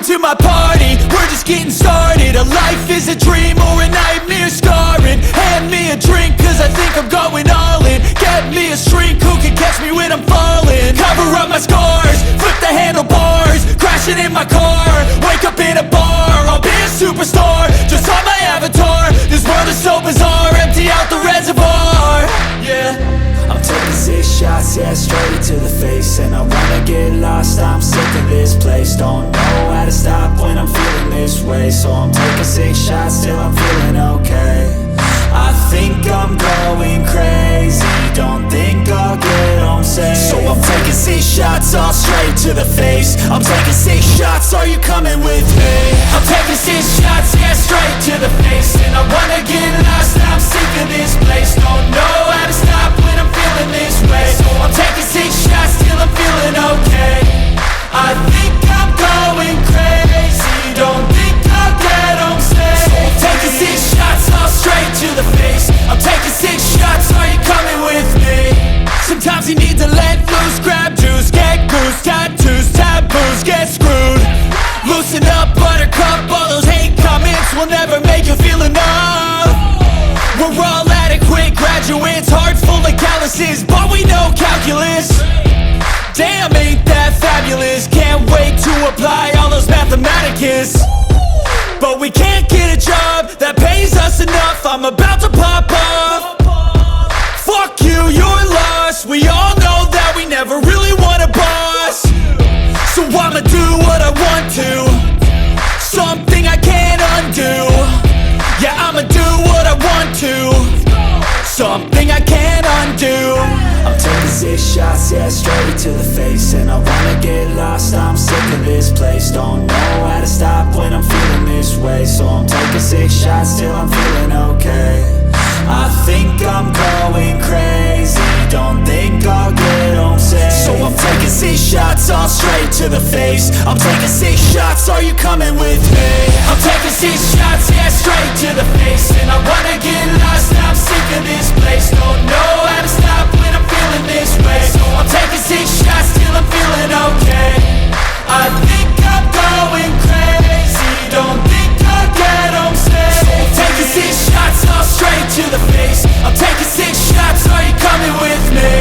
to my party, we're just getting started. A life is a dream or a nightmare scarring. Hand me a drink cause I think I'm going all in. Get me a shrink who can catch me when I'm falling. Cover up my scars, flip the handlebars, crashing in my car, wake up in a bar. I'll be a superstar, just on my avatar. This world is so bizarre, empty out the reservoir. Yeah, I'm taking 6 shots, yeah, straight to the face. And I wanna get lost, I'm sick of this place. Don't know how to stop when I'm feeling this way. So I'm taking 6 shots till I'm feeling okay. I think I'm going crazy, don't think I'll get home safe. So I'm taking 6 shots, all straight to the face. I'm taking 6 shots, are you coming with me? I'm taking 6 shots, yeah, straight to the face. And I wanna get lost, I'm sick of this place. Don't know how to stop when I'm feeling this way. So I'm taking 6 shots till I'm feeling okay. I think I'm going crazy, don't think I'll get home safe. So I'm taking 6 shots, all straight to the face. I'm taking 6 shots, are you coming with me? sometimes you need to let loose, grab juice, get goose, tattoos, taboos, get screwed. Loosen up, buttercup, all those hate comments will never make you feel enough. We're all adequate graduates, heart full of calluses, but we know calculus. Damn, ain't that fabulous, can't wait to apply all those mathematicus. But we can't get a job that pays us enough, I'm about to pop off. Fuck you, you're lost, we all know that we never really want a boss. So I'ma do what I want to, something I can't undo. Yeah, I'ma do what I want to, something I can't undo. I'm taking 6 shots, yeah, straight to the face. And I wanna get lost, I'm sick of this place. Don't know how to stop when I'm feeling this way. So I'm taking 6 shots till I'm feeling okay. I think I'm going crazy, don't think I'll get home safe. So I'm taking 6 shots, all straight to the face. I'm taking 6 shots, are you coming with me? I'm taking 6 shots, yeah, straight to the face. And I wanna get lost, I'm sick of this place. Don't know how to stop when I'm feeling this way. So I'm taking 6 shots till I'm feeling okay. I think I'm going crazy, don't think I'll get home safe. So I'm taking 6 shots, all straight to the face. I'm taking 6 shots, are you coming with me?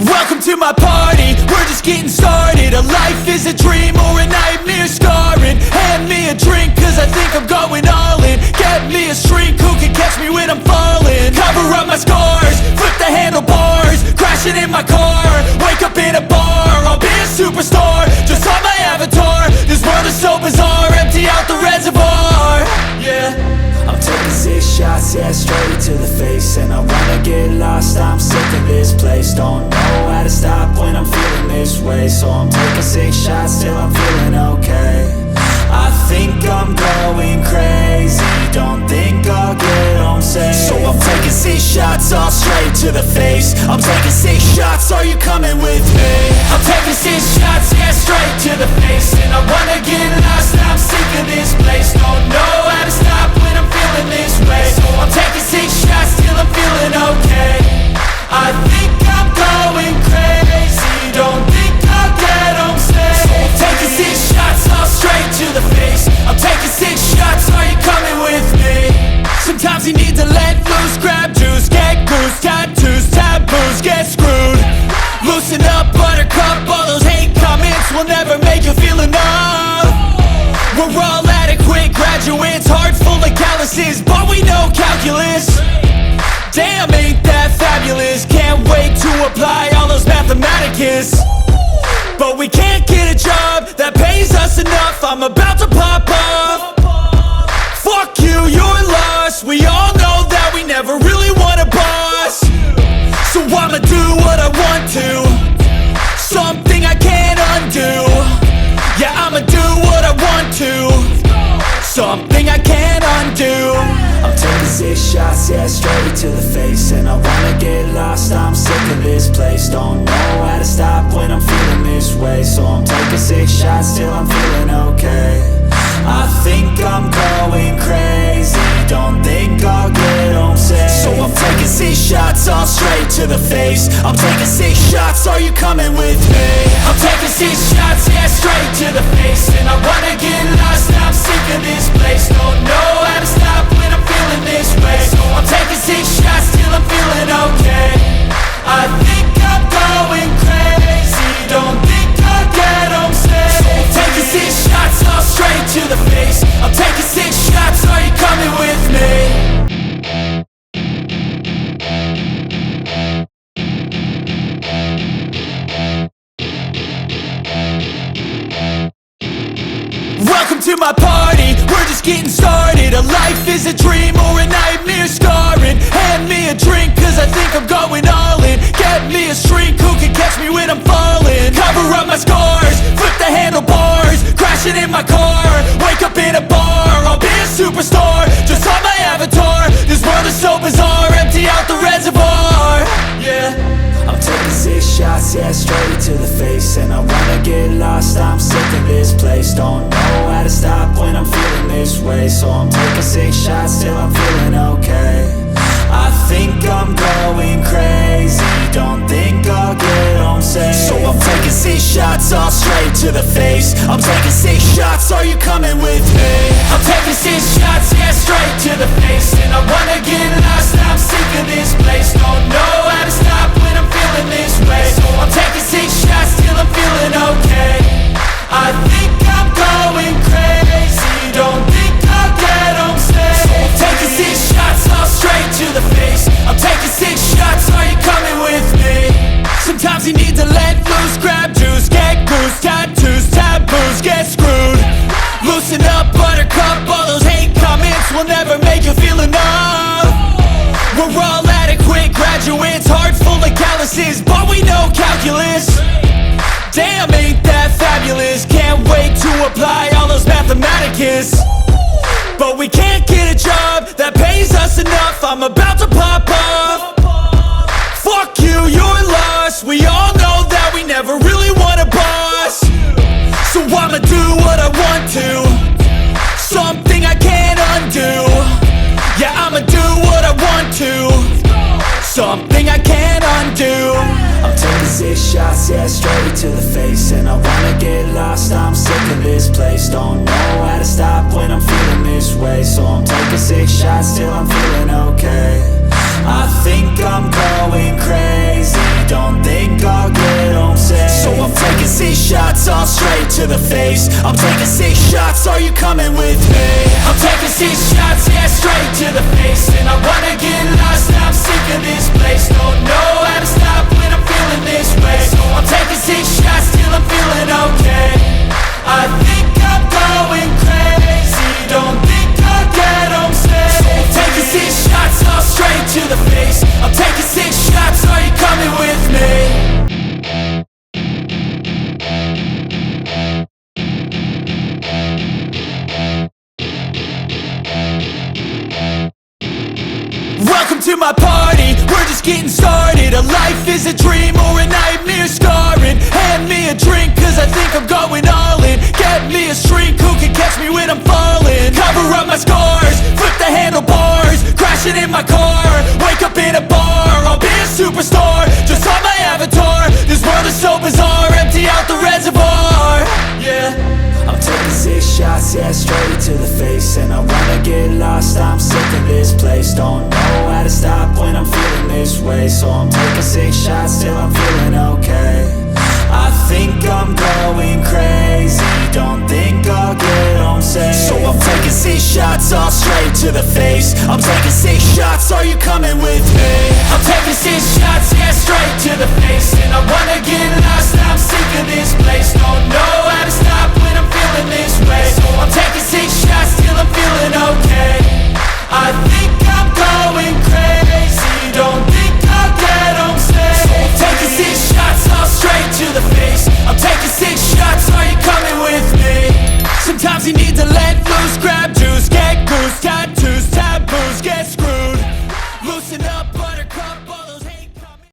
Welcome to my party, we're just getting started. A life is a dream or a nightmare scarring. Hand me a drink cause I think I'm going all in. Get me a shrink who can catch me when I'm falling. Cover up my scars, flip the handlebars, crashing in my car, wake up in a bar. I'll be a superstar, just on my avatar. This world is so bizarre, empty out the reservoir. Yeah, I'm taking 6 shots, yeah, straight to the face. And I wanna get lost, I'm sick of this place. Don't know how to stop when I'm feeling this way. So I'm taking 6 shots till I'm feeling okay. I think I'm going crazy, don't think I'll get home safe. So I'm taking 6 shots, all straight to the face. I'm taking 6 shots, are you coming with me? I'm taking 6 shots, yeah, straight to the face. And I wanna get lost, I'm sick of this place. Don't know how to stop when I'm feeling this way. So I'm taking 6 shots till I'm feeling okay. I think I'm going crazy, don't think I'll get home safe. So I'm taking 6 shots, all straight to the face. I'm taking 6 shots, are you coming with me? sometimes you need to let loose, grab juice, get goose, tattoos, taboos, get screwed. Loosen up, buttercup, all those hate comments will never make you feel enough. We're all adequate graduates, heart full of calluses, but we know calculus. Damn, ain't that fabulous, can't wait to apply all those mathematicus. But we can't get a job that pays us enough, I'm about to pop off. Fuck you, you're lost, we all know that we never really want a boss. So I'ma do what I want to, something I can't undo. Yeah, I'ma do what I want to, something I can't undo. I'm taking 6 shots, yeah, straight to the face. And I wanna get lost, I'm sick of this place. Don't know how to stop when I'm feeling this way. So I'm taking 6 shots till I'm feeling okay. I think I'm going crazy, don't think I'll get home safe. So I'm taking 6 shots all straight to the face. I'm taking 6 shots, are you coming with me? I'm taking 6 shots, yeah, straight to the face. And I wanna get lost, I'm sick of this place. Don't know how to stop when I'm feeling this way. So I'm taking 6 shots till I'm feeling okay. I think I'm going crazy, don't think I'll get home safe. So I'm taking 6 shots all straight to the face. I'm taking 6 shots, are you coming with me? Welcome to my party, we're just getting started. A life is a dream or a nightmare scarring. Hand me a drink cause I think I'm going all in. Get me a shrink who can catch me when I'm falling. Cover up my scars, flip the handlebars. Crashing in my car, wake up in a bar. I'll be a superstar, just on my avatar. This world is so bizarre, empty out the reservoir. Yeah, I'm taking 6 shots, yeah, straight to the face. And I wanna get lost, I'm sick of this place. Don't know how to stop when I'm feeling this way. So I'm taking 6 shots till I'm feeling okay. I think I'm going crazy, don't think I'll get home safe. So I'm taking 6 shots all straight to the face. I'm taking 6 shots, are you coming with me? I'm taking 6 shots, yeah, straight to the face. And I wanna get lost, I'm sick of this place. Don't know how to stop when I'm feeling this way. So I'm taking 6 shots till I'm feeling okay. I think I'm going crazy, don't think I'll get home safe. So I'm taking 6 shots all straight to the face. I'm taking 6 shots, are you coming with me? Sometimes you need to let loose, grab juice, get goose, tattoos, taboos, get screwed. Loosen up, buttercup, all those hate comments will never make you feel enough. We're all adequate graduates, heart full of calluses, but we know calculus. Damn, ain't that fabulous? Can't wait to apply all those mathematicus. But we can't get a job that pays us enough. I'm about to pop off. Fuck you, you're lost. We all know that we never really want a boss. So I'ma do what I want to, something I can't undo. Yeah, I'ma do what I want to, something I can't undo. I'm taking 6 shots, yeah, straight to the face. And I wanna get lost, I'm sick of this place. Don't know how to stop when I'm feeling this way. So I'm taking 6 shots till I'm feeling okay. I think I'm going crazy, don't think I'll get home safe. So I'm taking 6 shots all straight to the face. I'm taking 6 shots, are you coming with me? I'm taking 6 shots, yeah, straight to the face. And I wanna get lost, I'm sick of this place. Don't know how to stop when I'm feeling this way. So I'm taking 6 shots till I'm feeling okay. I think I'm going crazy, don't think I'll get home safe. So I'm taking 6 shots all straight to the face. I'm taking 6 shots, are you coming with me? Welcome to my party, we're just getting started. A life is a dream or a nightmare scarring. Hand me a drink cause I think I'm going all in. Get me a shrink who can catch me when I'm falling. Cover up my scars, flip the handlebars. Crashing in my car, wake up in a bar. I'll be a superstar, just on my avatar. This world is so bizarre, empty out the reservoir. Yeah, I'm taking 6 shots, yeah, straight to the face. And I wanna get lost, I'm sick of this place. Don't know how to stop when I'm feeling this way. So I'm taking 6 shots till I'm feeling okay. I think I'm going crazy, don't think I'll get home safe. So I'm taking 6 shots all straight to the face. I'm taking 6 shots, are you coming with me? I'm taking 6 shots, yeah, straight to the face. And I wanna get lost, I'm sick of this place. Don't know